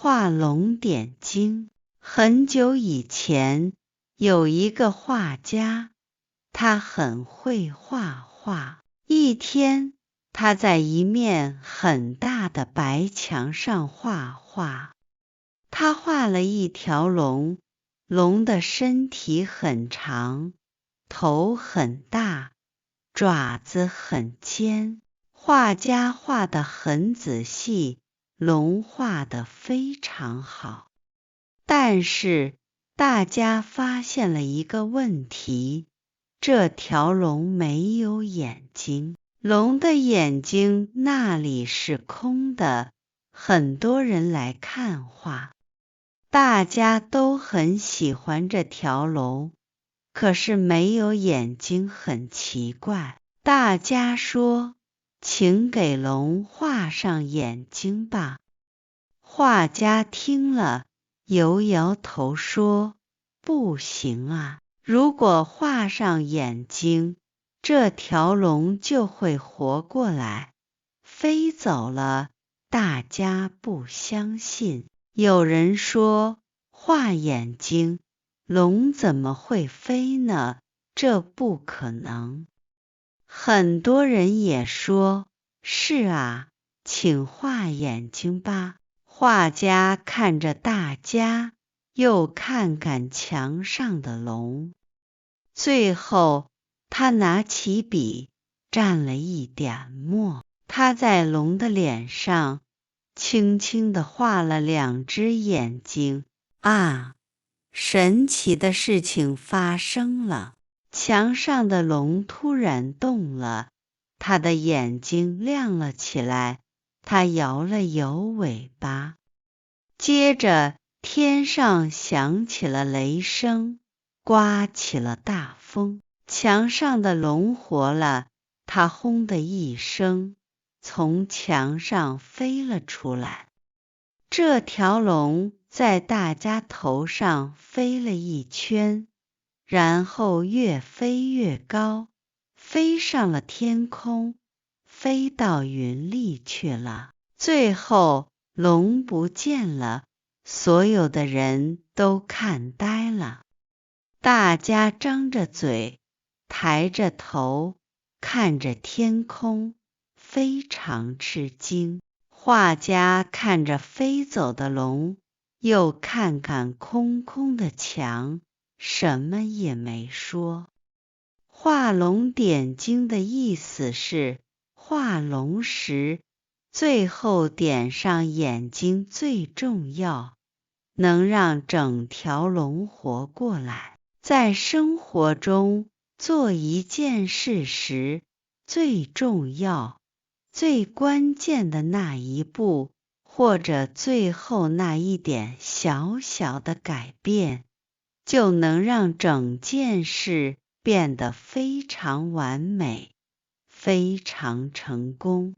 画龙点睛。很久以前，有一个画家，他很会画画。一天，他在一面很大的白墙上画画。他画了一条龙，龙的身体很长，头很大，爪子很尖。画家画得很仔细，龙画得非常好。但是大家发现了一个问题，这条龙没有眼睛，龙的眼睛那里是空的。很多人来看画，大家都很喜欢这条龙，可是没有眼睛很奇怪。大家说，请给龙画上眼睛吧。画家听了，摇摇头说，不行啊，如果画上眼睛，这条龙就会活过来，飞走了，大家不相信。有人说，画眼睛，龙怎么会飞呢？这不可能。很多人也说，是啊，请画眼睛吧。画家看着大家，又看看墙上的龙，最后他拿起笔，蘸了一点墨，他在龙的脸上轻轻地画了2只眼睛。啊，神奇的事情发生了，墙上的龙突然动了，它的眼睛亮了起来，它摇了摇尾巴。接着天上响起了雷声，刮起了大风，墙上的龙活了，它轰的一声从墙上飞了出来。这条龙在大家头上飞了一圈，然后越飞越高，飞上了天空，飞到云里去了。最后龙不见了，所有的人都看呆了。大家张着嘴，抬着头，看着天空，非常吃惊。画家看着飞走的龙，又看看空空的墙，什么也没说。画龙点睛的意思是，画龙时，最后点上眼睛最重要，能让整条龙活过来。在生活中，做一件事时，最重要、最关键的那一步，或者最后那一点小小的改变，就能让整件事变得非常完美，非常成功。